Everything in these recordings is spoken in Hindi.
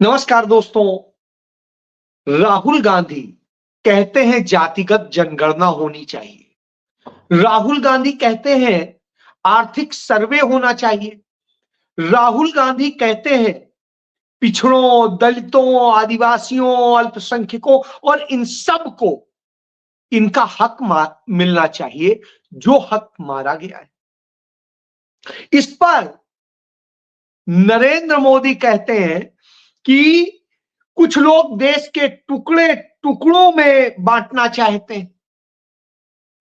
नमस्कार दोस्तों। राहुल गांधी कहते हैं जातिगत जनगणना होनी चाहिए। राहुल गांधी कहते हैं आर्थिक सर्वे होना चाहिए। राहुल गांधी कहते हैं पिछड़ों, दलितों, आदिवासियों, अल्पसंख्यकों और इन सब को इनका हक मिलना चाहिए जो हक मारा गया है। इस पर नरेंद्र मोदी कहते हैं कि कुछ लोग देश के टुकड़े टुकड़ों में बांटना चाहते हैं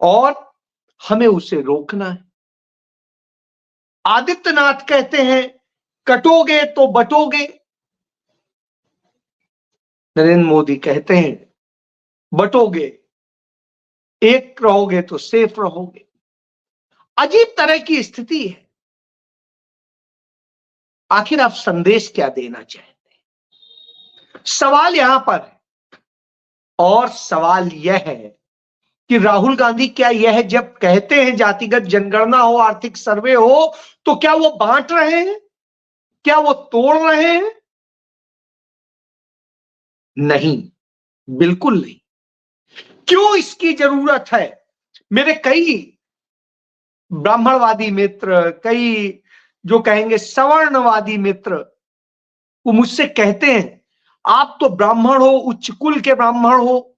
और हमें उसे रोकना है। आदित्यनाथ कहते हैं कटोगे तो बटोगे। नरेंद्र मोदी कहते हैं बटोगे, एक रहोगे तो सेफ रहोगे। अजीब तरह की स्थिति है। आखिर आप संदेश क्या देना चाहते हैं? सवाल यहां पर है। और सवाल यह है कि राहुल गांधी क्या यह जब कहते हैं जातिगत जनगणना हो, आर्थिक सर्वे हो, तो क्या वो बांट रहे हैं? क्या वो तोड़ रहे हैं? नहीं, बिल्कुल नहीं। क्यों इसकी जरूरत है? मेरे कई ब्राह्मणवादी मित्र, कई जो कहेंगे सवर्णवादी मित्र, वो मुझसे कहते हैं आप तो ब्राह्मण हो, उच्च कुल के ब्राह्मण हो,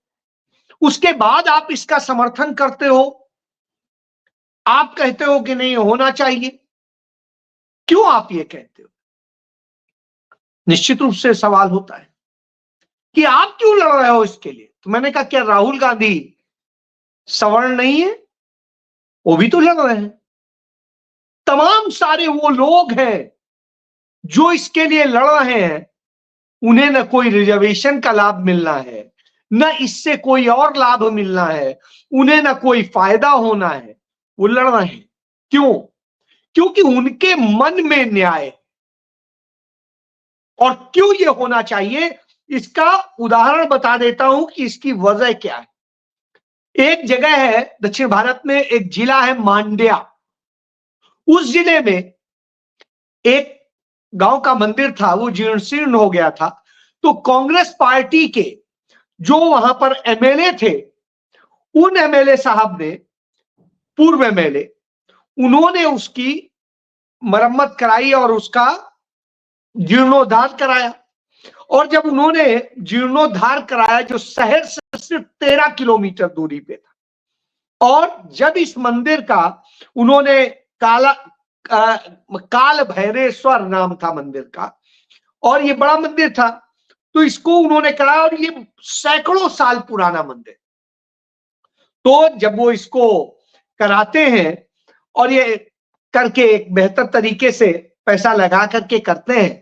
उसके बाद आप इसका समर्थन करते हो, आप कहते हो कि नहीं होना चाहिए। क्यों आप ये कहते हो? निश्चित रूप से सवाल होता है कि आप क्यों लड़ रहे हो इसके लिए। तो मैंने कहा क्या राहुल गांधी सवर्ण नहीं है? वो भी तो लड़ रहे हैं। तमाम सारे वो लोग हैं जो इसके लिए लड़ रहे हैं। उन्हें न कोई रिजर्वेशन का लाभ मिलना है, न इससे कोई और लाभ मिलना है, उन्हें न कोई फायदा होना है। वो लड़ रहे हैं। क्यों? क्योंकि उनके मन में न्याय है। और क्यों ये होना चाहिए, इसका उदाहरण बता देता हूं कि इसकी वजह क्या है। एक जगह है दक्षिण भारत में, एक जिला है मांड्या। उस जिले में एक गांव का मंदिर था, वो जीर्ण शीर्ण हो गया था। तो कांग्रेस पार्टी के जो वहां पर एमएलए थे, उन एमएलए साहब ने, पूर्व एमएलए, उन्होंने उसकी मरम्मत कराई और उसका जीर्णोद्धार कराया। और जब उन्होंने जीर्णोद्धार कराया, जो शहर से सिर्फ 13 किलोमीटर दूरी पे था, और जब इस मंदिर का उन्होंने काल भैरेश्वर नाम था मंदिर का, और ये बड़ा मंदिर था, तो इसको उन्होंने कराया। और ये सैकड़ों साल पुराना मंदिर। तो जब वो इसको कराते हैं और ये करके एक बेहतर तरीके से पैसा लगा करके करते हैं,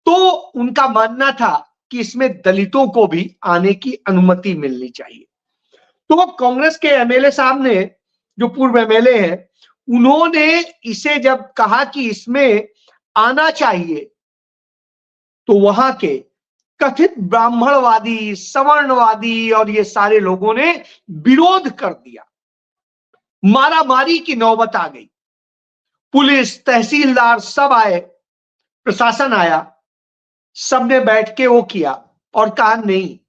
तो उनका मानना था कि इसमें दलितों को भी आने की अनुमति मिलनी चाहिए। तो कांग्रेस के एमएलए साहब ने, जो पूर्व एमएलए हैं, उन्होंने इसे जब कहा कि इसमें आना चाहिए, तो वहां के कथित ब्राह्मणवादी, सवर्णवादी और ये सारे लोगों ने विरोध कर दिया। मारामारी की नौबत आ गई। पुलिस, तहसीलदार सब आए, प्रशासन आया, सबने बैठ के वो किया और कहा नहीं,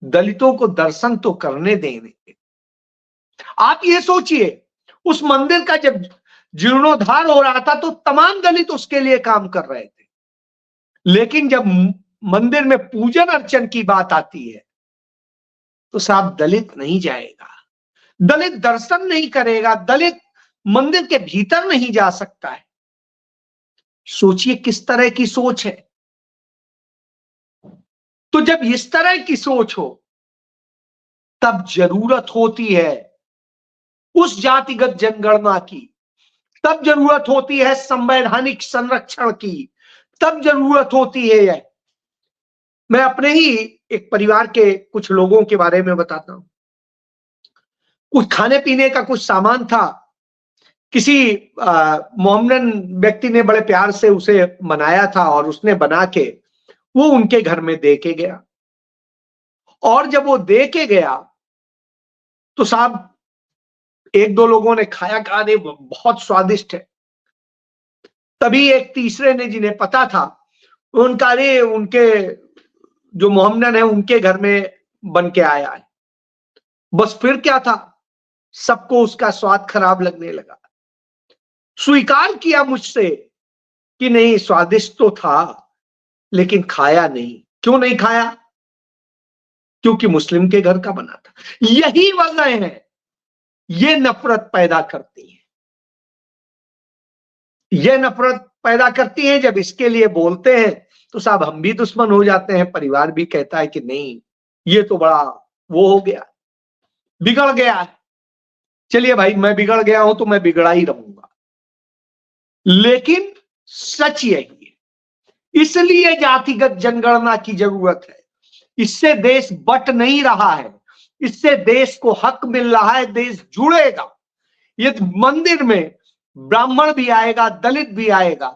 दलितों को दर्शन तो करने देंगे। आप ये सोचिए, उस मंदिर का जब जीर्णोद्धार हो रहा था तो तमाम दलित उसके लिए काम कर रहे थे। लेकिन जब मंदिर में पूजन अर्चन की बात आती है, तो साहब दलित नहीं जाएगा, दलित दर्शन नहीं करेगा, दलित मंदिर के भीतर नहीं जा सकता है। सोचिए किस तरह की सोच है। तो जब इस तरह की सोच हो, तब जरूरत होती है उस जातिगत जनगणना की, तब जरूरत होती है संवैधानिक संरक्षण की, तब जरूरत होती है। मैं अपने ही एक परिवार के कुछ लोगों के बारे में बताता हूं। कुछ खाने पीने का कुछ सामान था, किसी मोहम्मदन व्यक्ति ने बड़े प्यार से उसे बनाया था, और उसने बना के वो उनके घर में दे के गया। और जब वो दे के गया, तो साहब एक दो लोगों ने खाया, कहा नहीं बहुत स्वादिष्ट है। तभी एक तीसरे ने, जिन्हें पता था, उनका अरे उनके जो मोहम्मदन है उनके घर में बन के आया है। बस फिर क्या था, सबको उसका स्वाद खराब लगने लगा। स्वीकार किया मुझसे कि नहीं स्वादिष्ट तो था लेकिन खाया नहीं। क्यों नहीं खाया? क्योंकि मुस्लिम के घर का बना था। यही वजह है, ये नफरत पैदा करती है। ये नफरत पैदा करती है। जब इसके लिए बोलते हैं तो साहब हम भी दुश्मन हो जाते हैं, परिवार भी कहता है कि नहीं ये तो बड़ा वो हो गया, बिगड़ गया है। चलिए भाई मैं बिगड़ गया हूं तो मैं बिगड़ा ही रहूंगा। लेकिन सच यही है। इसलिए जातिगत जनगणना की जरूरत है। इससे देश बट नहीं रहा है, इससे देश को हक मिल रहा है, देश जुड़ेगा। ये मंदिर में ब्राह्मण भी आएगा, दलित भी आएगा,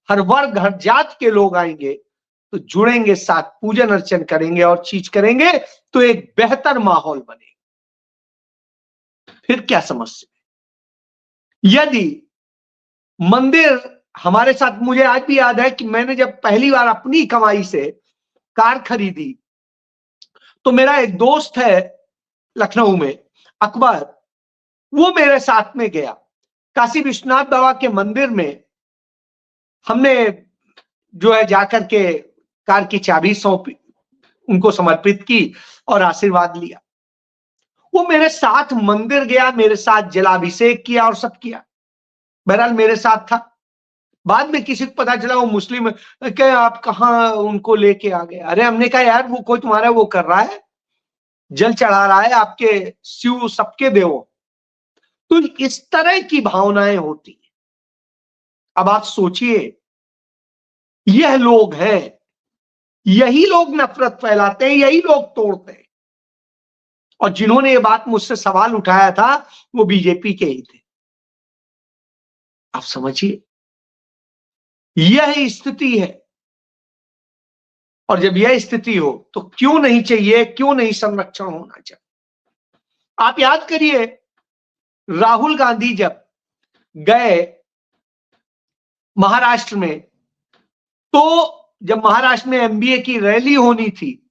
हर वर्ग हर जात के लोग आएंगे तो जुड़ेंगे, साथ पूजन अर्चन करेंगे और चीज करेंगे तो एक बेहतर माहौल बनेगा। फिर क्या समस्या? यदि मंदिर हमारे साथ, मुझे आज भी याद है कि मैंने जब पहली बार अपनी कमाई से कार खरीदी तो मेरा एक दोस्त है लखनऊ में, अकबर, वो मेरे साथ में गया। काशी विश्वनाथ बाबा के मंदिर में हमने जो है जाकर के कार की चाबी सौंपी, उनको समर्पित की और आशीर्वाद लिया। वो मेरे साथ मंदिर गया, मेरे साथ जलाभिषेक किया और सब किया। बहरहाल मेरे साथ था। बाद में किसी को पता चला वो मुस्लिम है, क्या आप कहाँ उनको लेके आ गए? अरे हमने कहा यार वो कोई तुम्हारा वो कर रहा है, जल चढ़ा रहा है आपके शिव सबके देवों। तो इस तरह की भावनाएं होती हैं। अब आप सोचिए, यह लोग हैं, यही लोग नफरत फैलाते हैं, यही लोग तोड़ते हैं। और जिन्होंने ये बात मुझसे सवाल उठाया था वो बीजेपी के ही थे। आप समझिए, यह स्थिति है। और जब यह स्थिति हो तो क्यों नहीं चाहिए, क्यों नहीं संरक्षण होना चाहिए? आप याद करिए, राहुल गांधी जब गए महाराष्ट्र में, तो जब महाराष्ट्र में एमबीए की रैली होनी थी,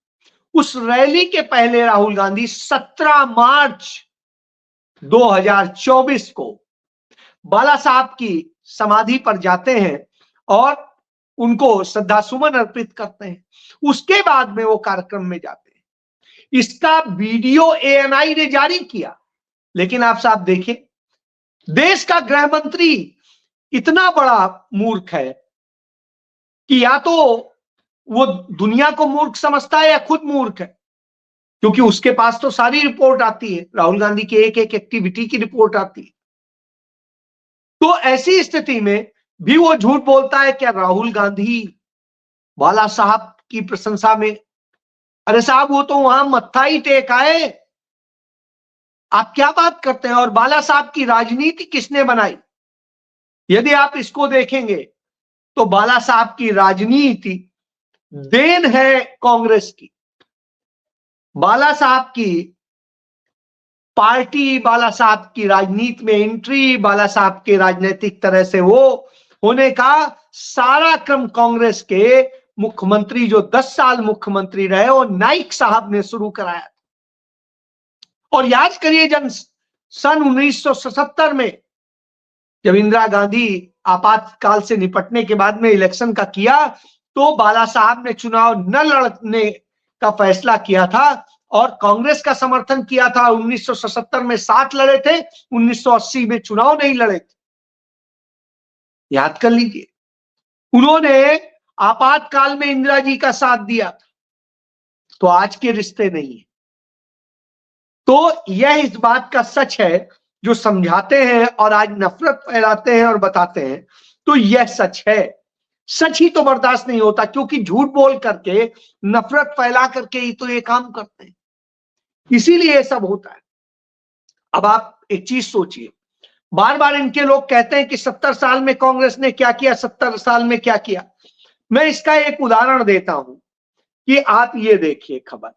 उस रैली के पहले राहुल गांधी 17 मार्च 2024 को बाला साहब की समाधि पर जाते हैं और उनको श्रद्धा सुमन अर्पित करते हैं। उसके बाद में वो कार्यक्रम में जाते हैं। इसका वीडियो एएनआई ने जारी किया। लेकिन आप साहब देखें, देश का गृह मंत्री इतना बड़ा मूर्ख है कि या तो वो दुनिया को मूर्ख समझता है या खुद मूर्ख है, क्योंकि उसके पास तो सारी रिपोर्ट आती है, राहुल गांधी की एक एक एक्टिविटी की रिपोर्ट आती है। तो ऐसी स्थिति में भी वो झूठ बोलता है। क्या राहुल गांधी बाला साहब की प्रशंसा में? अरे साहब वो तो वहां मत्था ही टेक आए, आप क्या बात करते हैं? और बाला साहब की राजनीति किसने बनाई? यदि आप इसको देखेंगे तो बाला साहब की राजनीति देन है कांग्रेस की। बाला साहब की पार्टी, बाला साहब की राजनीति में एंट्री, बाला साहब के राजनीतिक तरह से वो होने का सारा क्रम कांग्रेस के मुख्यमंत्री जो 10 साल मुख्यमंत्री रहे वो नाइक साहब ने शुरू कराया। और याद करिए, जब सन 1977 में जब इंदिरा गांधी आपातकाल से निपटने के बाद में इलेक्शन का किया, तो बाला साहब ने चुनाव न लड़ने का फैसला किया था और कांग्रेस का समर्थन किया था। 1977 में 7 लड़े थे, 1980 में चुनाव नहीं लड़े थे। याद कर लीजिए, उन्होंने आपातकाल में इंदिरा जी का साथ दिया था। तो आज के रिश्ते नहीं है। तो यह इस बात का सच है जो समझाते हैं और आज नफरत फैलाते हैं और बताते हैं। तो यह सच है। सच ही तो बर्दाश्त नहीं होता, क्योंकि झूठ बोल करके, नफरत फैला करके ही तो ये काम करते हैं, इसीलिए ये सब होता है। अब आप एक चीज सोचिए, बार बार इनके लोग कहते हैं कि 70 साल में कांग्रेस ने क्या किया, 70 साल में क्या किया। मैं इसका एक उदाहरण देता हूं कि आप ये देखिए खबर,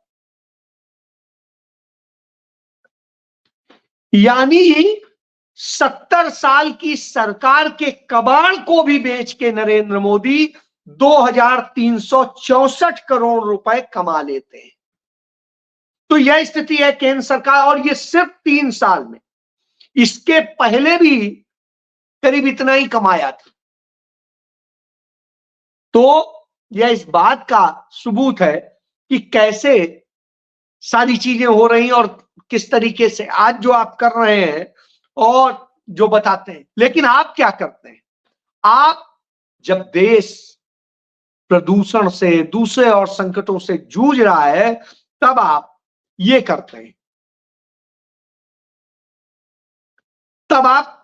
यानी 70 साल की सरकार के कबाड़ को भी बेच के नरेंद्र मोदी 2364 करोड़ रुपए कमा लेते हैं। तो यह स्थिति है केंद्र सरकार, और ये सिर्फ 3 साल में। इसके पहले भी करीब इतना ही कमाया था। तो यह इस बात का सबूत है कि कैसे सारी चीजें हो रही हैं और किस तरीके से आज जो आप कर रहे हैं और जो बताते हैं। लेकिन आप क्या करते हैं? आप जब देश प्रदूषण से, दूसरे और संकटों से जूझ रहा है, तब आप ये करते हैं। तब आप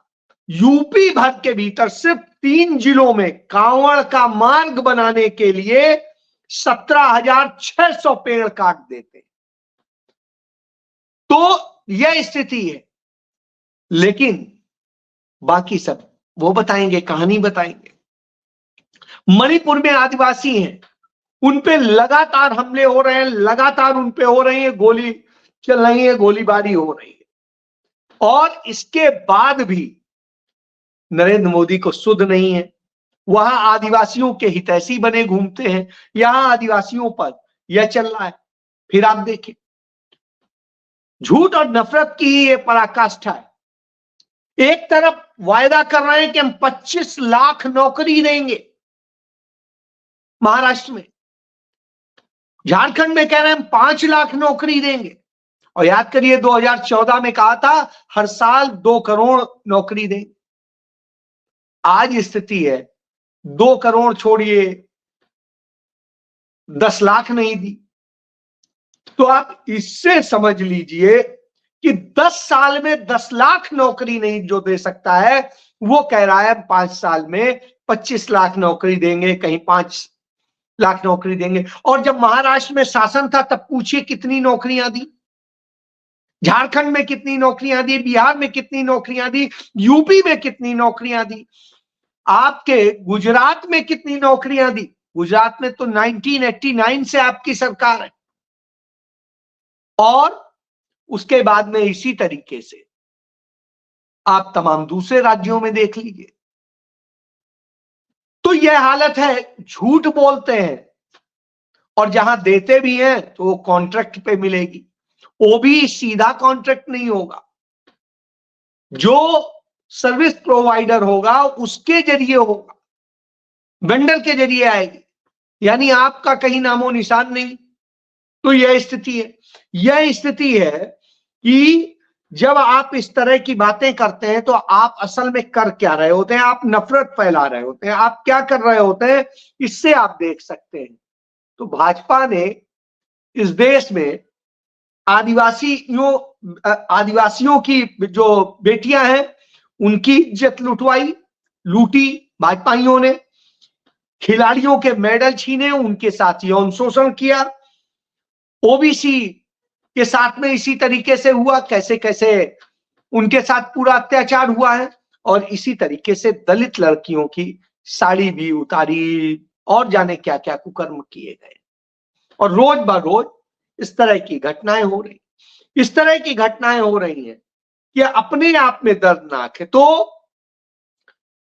यूपी भर के भीतर सिर्फ 3 जिलों में कांवड़ का मार्ग बनाने के लिए 17,600 पेड़ काट देते। तो यह स्थिति है। लेकिन बाकी सब वो बताएंगे, कहानी बताएंगे। मणिपुर में आदिवासी हैं, उन पे लगातार हमले हो रहे हैं, लगातार उन पे हो रही है, गोली चल रही है, गोलीबारी हो रही है। और इसके बाद भी नरेंद्र मोदी को सुध नहीं है। वहां आदिवासियों के हितैषी बने घूमते हैं, यहां आदिवासियों पर यह चल रहा है। फिर आप देखिए, झूठ और नफरत की ये पराकाष्ठा है। एक तरफ वायदा कर रहे हैं कि हम 25 लाख नौकरी देंगे महाराष्ट्र में, झारखंड में कह रहे हैं हम 5 लाख नौकरी देंगे, और याद करिए 2014 में कहा था हर साल 2 करोड़ नौकरी देंगे। आज स्थिति है 2 करोड़ छोड़िए, 10 लाख नहीं दी। तो आप इससे समझ लीजिए कि 10 साल में 10 लाख नौकरी नहीं जो दे सकता है, वो कह रहा है 5 साल में 25 लाख नौकरी देंगे, कहीं 5 लाख नौकरी देंगे। और जब महाराष्ट्र में शासन था तब पूछिए कितनी नौकरियां दी, झारखंड में कितनी नौकरियां दी, बिहार में कितनी नौकरियां दी, यूपी में कितनी नौकरियां दी, आपके गुजरात में कितनी नौकरियां दी। गुजरात में तो 1989 से आपकी सरकार है, और उसके बाद में इसी तरीके से आप तमाम दूसरे राज्यों में देख लीजिए। तो यह हालत है, झूठ बोलते हैं और जहां देते भी हैं तो वो कॉन्ट्रैक्ट पे मिलेगी, वो भी सीधा कॉन्ट्रैक्ट नहीं होगा, जो सर्विस प्रोवाइडर होगा उसके जरिए होगा, वेंडर के जरिए आएगी, यानी आपका कहीं नामो निशान नहीं। तो यह स्थिति है। यह स्थिति है कि जब आप इस तरह की बातें करते हैं तो आप असल में कर क्या रहे होते हैं? आप नफरत फैला रहे होते हैं। आप क्या कर रहे होते हैं इससे आप देख सकते हैं। तो भाजपा ने इस देश में आदिवासियों की जो बेटियां हैं उनकी इज्जत लूटी भाजपाइयों ने, खिलाड़ियों के मेडल छीने, उनके साथ यौन शोषण किया, ओबीसी के साथ में इसी तरीके से हुआ, कैसे कैसे उनके साथ पूरा अत्याचार हुआ है, और इसी तरीके से दलित लड़कियों की साड़ी भी उतारी और जाने क्या क्या कुकर्म किए गए। और रोज ब रोज इस तरह की घटनाएं हो रही, इस तरह की घटनाएं हो रही हैं कि अपने आप में दर्दनाक है। तो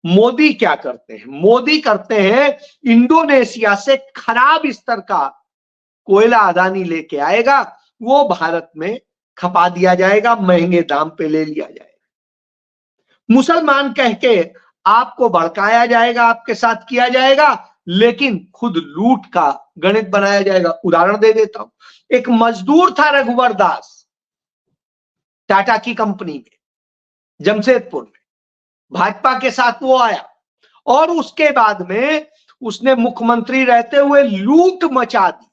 मोदी क्या करते हैं? मोदी करते हैं इंडोनेशिया से खराब स्तर का कोयला अदानी लेके आएगा, वो भारत में खपा दिया जाएगा, महंगे दाम पे ले लिया जाएगा, मुसलमान कह के आपको भड़काया जाएगा, आपके साथ किया जाएगा, लेकिन खुद लूट का गणित बनाया जाएगा। उदाहरण दे देता हूं, एक मजदूर था रघुवर दास, टाटा की कंपनी में जमशेदपुर में, भाजपा के साथ वो आया और उसके बाद में उसने मुख्यमंत्री रहते हुए लूट मचा दी।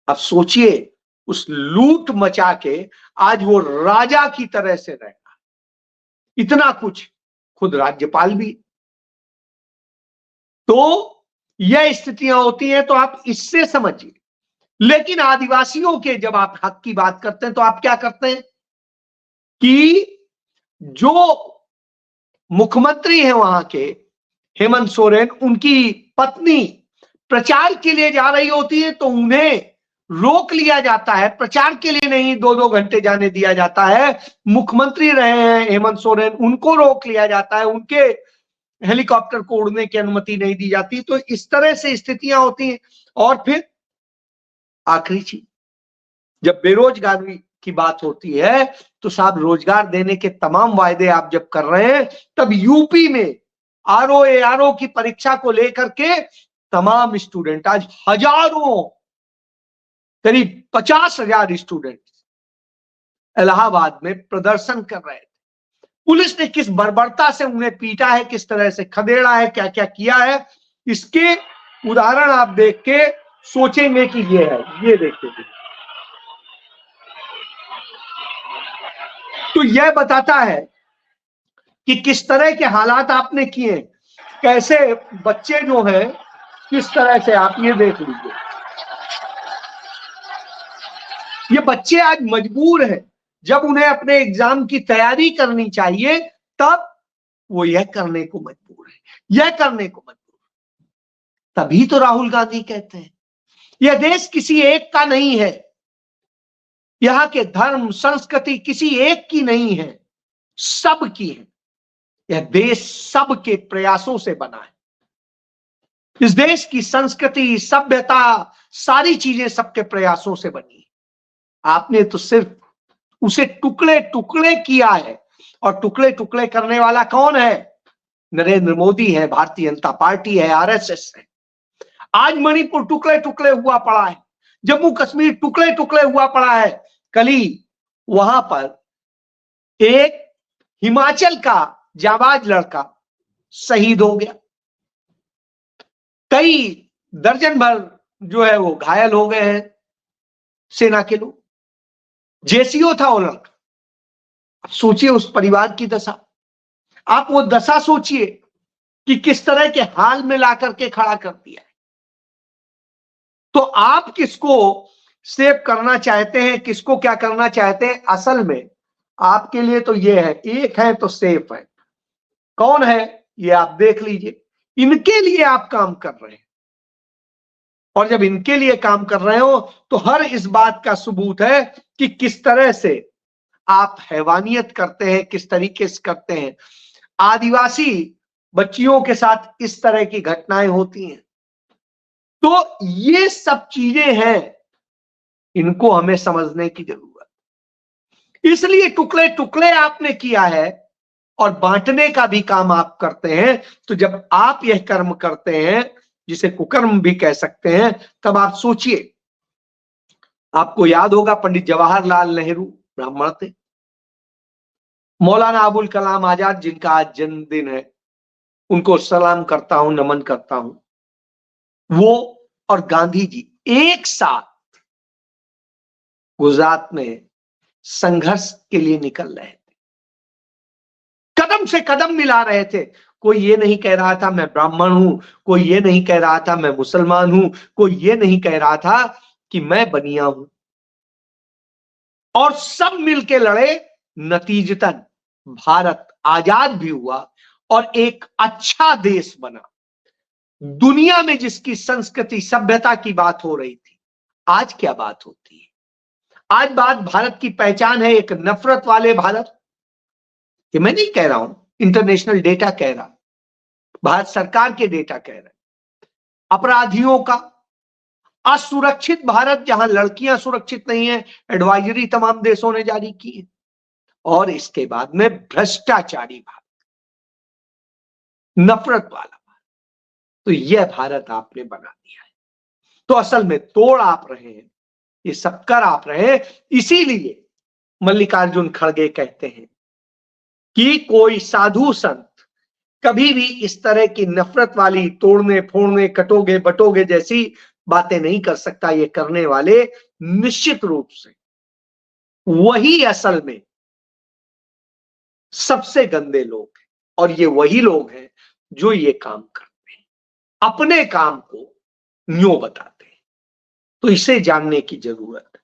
अब सोचिए, उस लूट मचा के आज वो राजा की तरह से रह रहा, इतना कुछ, खुद राज्यपाल भी। तो यह स्थितियां होती हैं, तो आप इससे समझिए। लेकिन आदिवासियों के जब आप हक की बात करते हैं तो आप क्या करते हैं कि जो मुख्यमंत्री हैं वहां के हेमंत सोरेन, उनकी पत्नी प्रचार के लिए जा रही होती है तो उन्हें रोक लिया जाता है, प्रचार के लिए नहीं 2-2 घंटे जाने दिया जाता है। मुख्यमंत्री रहे हैं हेमंत सोरेन, उनको रोक लिया जाता है, उनके हेलीकॉप्टर को उड़ने की अनुमति नहीं दी जाती। तो इस तरह से स्थितियां होती हैं। और फिर आखिरी चीज, जब बेरोजगारी की बात होती है तो साहब रोजगार देने के तमाम वायदे आप जब कर रहे हैं, तब यूपी में आरओ की परीक्षा को लेकर के तमाम स्टूडेंट, आज हजारों, करीब 50,000 स्टूडेंट इलाहाबाद में प्रदर्शन कर रहे थे। पुलिस ने किस बर्बरता से उन्हें पीटा है, किस तरह से खदेड़ा है, क्या क्या किया है, इसके उदाहरण आप देख के सोचेंगे कि ये है, ये देखिए। तो यह बताता है कि किस तरह के हालात आपने किए, कैसे बच्चे जो है किस तरह से, आप ये देख लीजिए, ये बच्चे आज मजबूर हैं, जब उन्हें अपने एग्जाम की तैयारी करनी चाहिए तब वो यह करने को मजबूर है, यह करने को मजबूर। तभी तो राहुल गांधी कहते हैं यह देश किसी एक का नहीं है, यहां के धर्म संस्कृति किसी एक की नहीं है, सब की है। यह देश सबके प्रयासों से बना है। इस देश की संस्कृति, सभ्यता, सारी चीजें सबके प्रयासों से बनी है। आपने तो सिर्फ उसे टुकड़े टुकड़े किया है। और टुकड़े टुकड़े करने वाला कौन है? नरेंद्र मोदी है, भारतीय जनता पार्टी है, आरएसएस है। आज मणिपुर टुकड़े टुकड़े हुआ पड़ा है, जम्मू कश्मीर टुकड़े टुकड़े हुआ पड़ा है। कल ही वहां पर एक हिमाचल का जाबाज लड़का शहीद हो गया, कई दर्जन भर जो है वो घायल हो गए हैं सेना के लोग। जेसीओ था वो लड़का। अब सोचिए उस परिवार की दशा, आप वो दशा सोचिए कि किस तरह के हाल में लाकर के खड़ा कर दिया है। तो आप किसको सेव करना चाहते हैं, किसको क्या करना चाहते हैं? असल में आपके लिए तो ये है, एक है तो सेफ है। कौन है ये आप देख लीजिए। इनके लिए आप काम कर रहे हैं, और जब इनके लिए काम कर रहे हो तो हर इस बात का सबूत है कि किस तरह से आप हैवानियत करते हैं, किस तरीके से करते हैं। आदिवासी बच्चियों के साथ इस तरह की घटनाएं होती हैं। तो ये सब चीजें हैं, इनको हमें समझने की जरूरत। इसलिए टुकड़े टुकड़े आपने किया है और बांटने का भी काम आप करते हैं। तो जब आप यह कर्म करते हैं, जिसे कुकर्म भी कह सकते हैं, तब आप सोचिए। आपको याद होगा पंडित जवाहरलाल नेहरू ब्राह्मण थे। मौलाना अबुल कलाम आजाद, जिनका आज जन्मदिन है, उनको सलाम करता हूं, नमन करता हूं। वो और गांधी जी एक साथ गुजरात में संघर्ष के लिए निकल रहे थे, कदम से कदम मिला रहे थे। कोई ये नहीं कह रहा था मैं ब्राह्मण हूं, कोई ये नहीं कह रहा था मैं मुसलमान हूं, कोई ये नहीं कह रहा था कि मैं बनिया हूं। और सब मिलके लड़े। नतीजतन भारत आजाद भी हुआ और एक अच्छा देश बना। दुनिया में जिसकी संस्कृति सभ्यता की बात हो रही थी, आज क्या बात होती है? आज बात भारत की पहचान है एक नफरत वाले भारत। ये मैं नहीं कह रहा हूं, इंटरनेशनल डेटा कह रहा, भारत सरकार के डेटा कह रहे। अपराधियों का, असुरक्षित भारत, जहां लड़कियां सुरक्षित नहीं है, एडवाइजरी तमाम देशों ने जारी की है। और इसके बाद में भ्रष्टाचारी भारत, नफरत वाला भारत। तो यह भारत आपने बना दिया है। तो असल में तोड़ आप रहे हैं, ये सब कर आप रहे हैं। इसीलिए मल्लिकार्जुन खड़गे कहते हैं कि कोई साधु संत कभी भी इस तरह की नफरत वाली, तोड़ने फोड़ने, कटोगे बटोगे जैसी बातें नहीं कर सकता। ये करने वाले निश्चित रूप से वही असल में सबसे गंदे लोग हैं। और ये वही लोग हैं जो ये काम करते हैं, अपने काम को न्यों बताते हैं। तो इसे जानने की जरूरत है।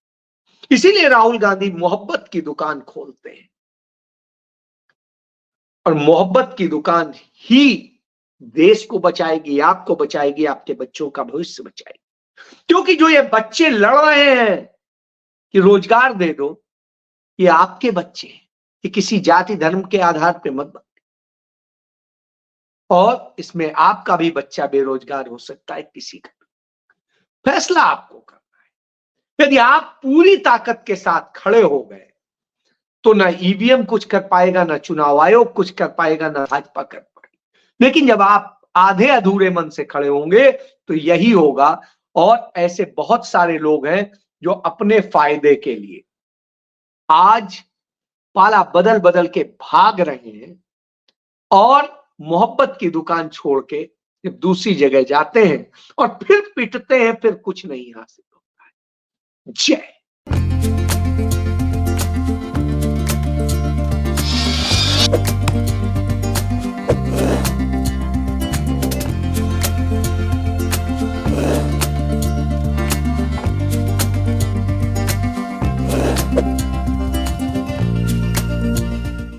इसीलिए राहुल गांधी मोहब्बत की दुकान खोलते हैं, और मोहब्बत की दुकान ही देश को बचाएगी, आपको बचाएगी, आपके बच्चों का भविष्य बचाएगी। क्योंकि जो ये बच्चे लड़ रहे हैं कि रोजगार दे दो, ये आपके बच्चे हैं, ये किसी जाति धर्म के आधार पर मत। और इसमें आपका भी बच्चा बेरोजगार हो सकता है, किसी का। फैसला आपको करना है। यदि आप पूरी ताकत के साथ खड़े हो गए तो ना ईवीएम कुछ कर पाएगा, ना चुनाव आयोग कुछ कर पाएगा, ना भाजपा कर पाएगी। लेकिन जब आप आधे अधूरे मन से खड़े होंगे तो यही होगा। और ऐसे बहुत सारे लोग हैं जो अपने फायदे के लिए आज पाला बदल बदल के भाग रहे हैं और मोहब्बत की दुकान छोड़ के जब दूसरी जगह जाते हैं और फिर पिटते हैं, फिर कुछ नहीं हासिल होता है। जय